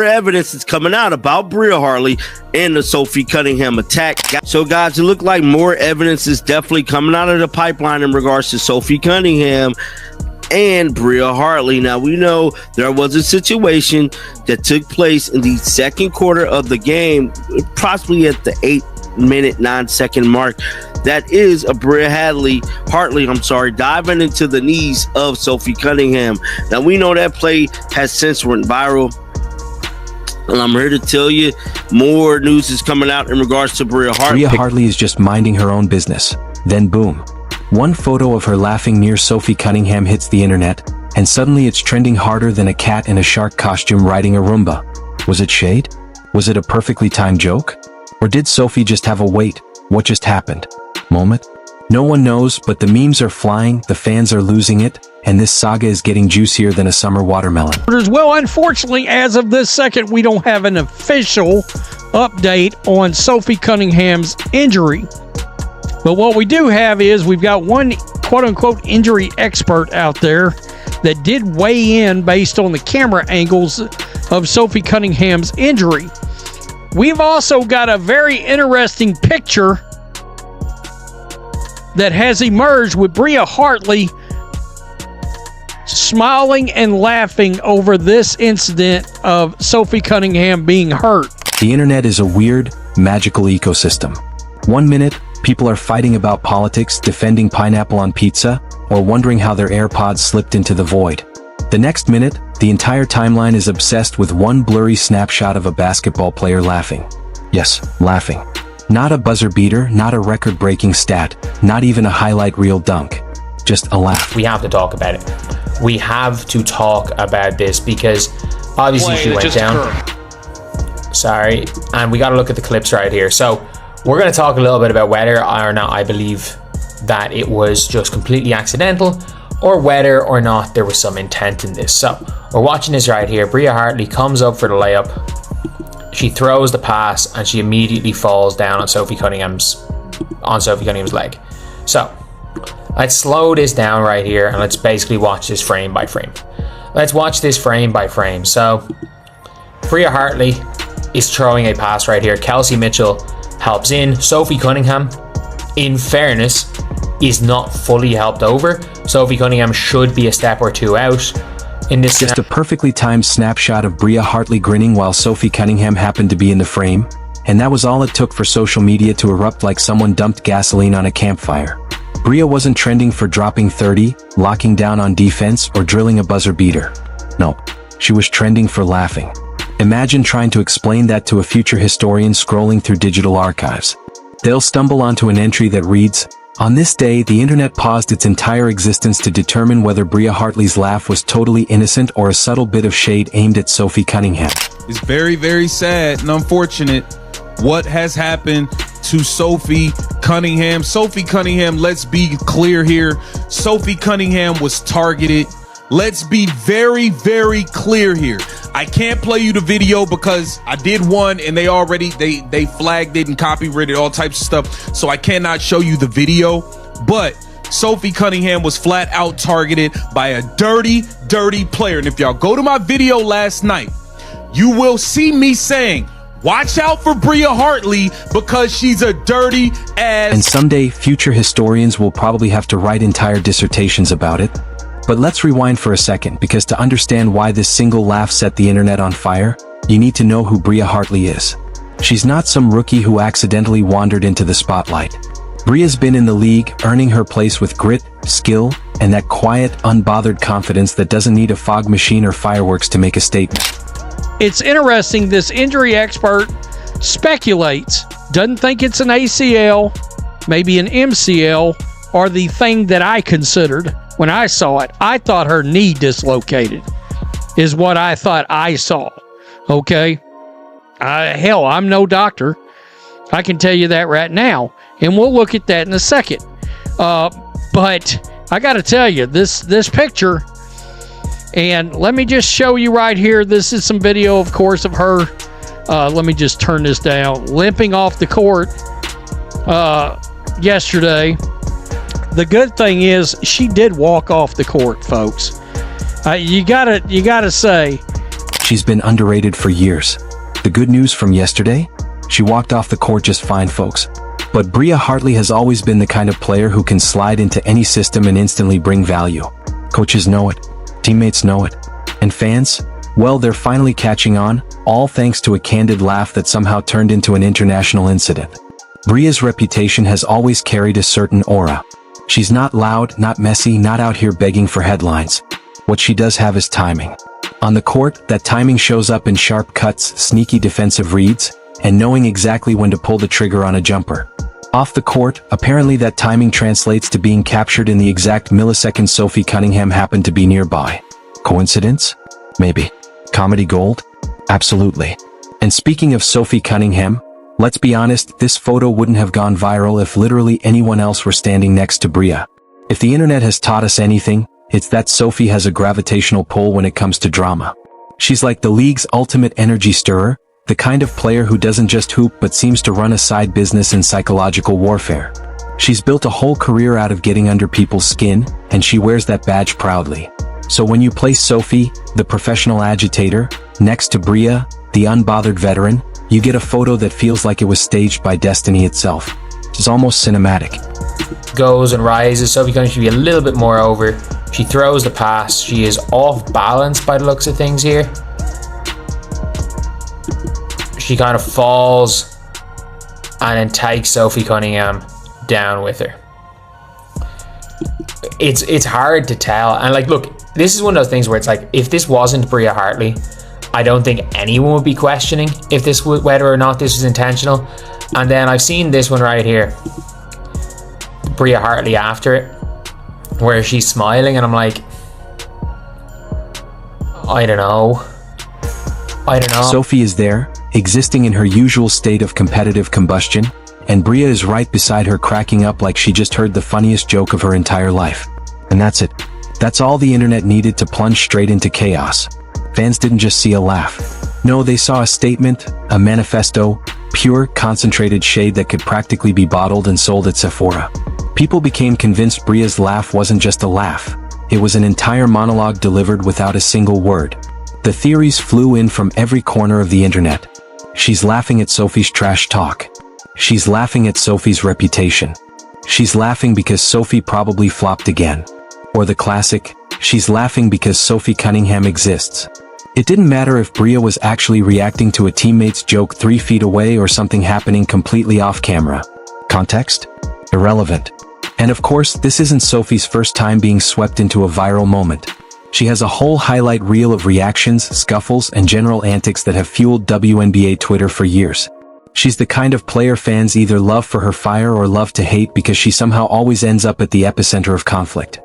Evidence is coming out about Bria Hartley and the Sophie Cunningham attack. So guys, it looked like more evidence is definitely coming out of the pipeline in regards to Sophie Cunningham and Bria Hartley. Now, we know there was a situation that took place in the second quarter of the game, possibly at the 8-minute 9-second mark. That is a Bria Hartley, diving into the knees of Sophie Cunningham. Now, we know that play has since went viral. And I'm here to tell you more news is coming out in regards to Bria Hartley. Bria Hartley is just minding her own business. Then boom. One photo of her laughing near Sophie Cunningham hits the internet, and suddenly it's trending harder than a cat in a shark costume riding a Roomba. Was it shade? Was it a perfectly timed joke? Or did Sophie just have a wait, what just happened moment? No one knows, but the memes are flying, the fans are losing it, and this saga is getting juicier than a summer watermelon. Well, unfortunately, as of this second, we don't have an official update on Sophie Cunningham's injury. But what we do have is we've got one quote-unquote injury expert out there that did weigh in based on the camera angles of Sophie Cunningham's injury. We've also got a very interesting picture that has emerged with Bria Hartley smiling and laughing over this incident of Sophie Cunningham being hurt. The internet is a weird, magical ecosystem. 1 minute, people are fighting about politics, defending pineapple on pizza, or wondering how their AirPods slipped into the void. The next minute, the entire timeline is obsessed with one blurry snapshot of a basketball player laughing. Yes, laughing. Not a buzzer beater, not a record-breaking stat, not even a highlight reel dunk. Just a laugh. We have to talk about it. We have to talk about this because obviously she went down. Sorry, and we got to look at the clips right here. So we're going to talk a little bit about whether or not I believe that it was just completely accidental or whether or not there was some intent in this. So we're watching this right here. Bria Hartley comes up for the layup. She throws the pass and she immediately falls down on Sophie Cunningham's leg. So let's slow this down right here and let's basically watch this frame by frame. Let's watch this frame by frame. So Bria Hartley is throwing a pass right here. Kelsey Mitchell helps in. Sophie Cunningham, in fairness, is not fully helped over. Sophie Cunningham should be a step or two out. In this just a perfectly timed snapshot of Bria Hartley grinning while Sophie Cunningham happened to be in the frame, and that was all it took for social media to erupt like someone dumped gasoline on a campfire. Bria wasn't trending for dropping 30, locking down on defense, or drilling a buzzer beater. No, she was trending for laughing. Imagine trying to explain that to a future historian scrolling through digital archives. They'll stumble onto an entry that reads, "On this day, the internet paused its entire existence to determine whether Bria Hartley's laugh was totally innocent or a subtle bit of shade aimed at Sophie Cunningham." It's very, very sad and unfortunate what has happened to Sophie Cunningham. Sophie Cunningham, let's be clear here. Sophie Cunningham was targeted. Let's be very, very clear here. I can't play you the video because I did one and they flagged it and copyrighted all types of stuff. So I cannot show you the video, but Sophie Cunningham was flat out targeted by a dirty, dirty player. And if y'all go to my video last night, you will see me saying, watch out for Bria Hartley because she's a dirty ass. And someday, future historians will probably have to write entire dissertations about it. But let's rewind for a second, because to understand why this single laugh set the internet on fire, you need to know who Bria Hartley is. She's not some rookie who accidentally wandered into the spotlight. Bria's been in the league, earning her place with grit, skill, and that quiet, unbothered confidence that doesn't need a fog machine or fireworks to make a statement. It's interesting, this injury expert speculates, doesn't think it's an ACL, maybe an MCL, or the thing that I considered when I saw it. I thought her knee dislocated, is what I thought I saw. Okay? Hell, I'm no doctor. I can tell you that right now. And we'll look at that in a second. But I got to tell you, this picture, and let me just show you right here. This is some video, of course, of her. Let me just turn this down. Limping off the court yesterday. The good thing is she did walk off the court, folks. You gotta say She's been underrated for years. The good news from yesterday? She walked off the court just fine, folks. But Bria Hartley has always been the kind of player who can slide into any system and instantly bring value. Coaches know it. Teammates know it. And fans? Well, they're finally catching on, all thanks to a candid laugh that somehow turned into an international incident. Bria's reputation has always carried a certain aura. She's not loud, not messy, not out here begging for headlines. What she does have is timing. On the court, that timing shows up in sharp cuts, sneaky defensive reads, and knowing exactly when to pull the trigger on a jumper. Off the court, apparently that timing translates to being captured in the exact millisecond Sophie Cunningham happened to be nearby. Coincidence? Maybe. Comedy gold? Absolutely. And speaking of Sophie Cunningham, let's be honest, this photo wouldn't have gone viral if literally anyone else were standing next to Bria. If the internet has taught us anything, it's that Sophie has a gravitational pull when it comes to drama. She's like the league's ultimate energy stirrer, the kind of player who doesn't just hoop but seems to run a side business in psychological warfare. She's built a whole career out of getting under people's skin, and she wears that badge proudly. So when you place Sophie, the professional agitator, next to Bria, the unbothered veteran, you get a photo that feels like it was staged by destiny itself. It's almost cinematic. Goes and rises. Sophie Cunningham should be a little bit more over. She throws the pass. She is off balance by the looks of things here. She kind of falls and then takes Sophie Cunningham down with her. It's hard to tell. And like, look, this is one of those things where it's like, if this wasn't Bria Hartley, I don't think anyone would be questioning if this whether or not this was intentional. And then I've seen this one right here, Bria Hartley after it, where she's smiling, and I'm like, I don't know. Sophie is there, existing in her usual state of competitive combustion, and Bria is right beside her cracking up like she just heard the funniest joke of her entire life. And that's it. That's all the internet needed to plunge straight into chaos. Fans didn't just see a laugh. No, they saw a statement, a manifesto, pure, concentrated shade that could practically be bottled and sold at Sephora. People became convinced Bria's laugh wasn't just a laugh. It was an entire monologue delivered without a single word. The theories flew in from every corner of the internet. She's laughing at Sophie's trash talk. She's laughing at Sophie's reputation. She's laughing because Sophie probably flopped again. Or the classic, she's laughing because Sophie Cunningham exists. It didn't matter if Bria was actually reacting to a teammate's joke 3 feet away or something happening completely off camera. Context? Irrelevant. And of course, this isn't Sophie's first time being swept into a viral moment. She has a whole highlight reel of reactions, scuffles, and general antics that have fueled WNBA Twitter for years. She's the kind of player fans either love for her fire or love to hate because she somehow always ends up at the epicenter of conflict.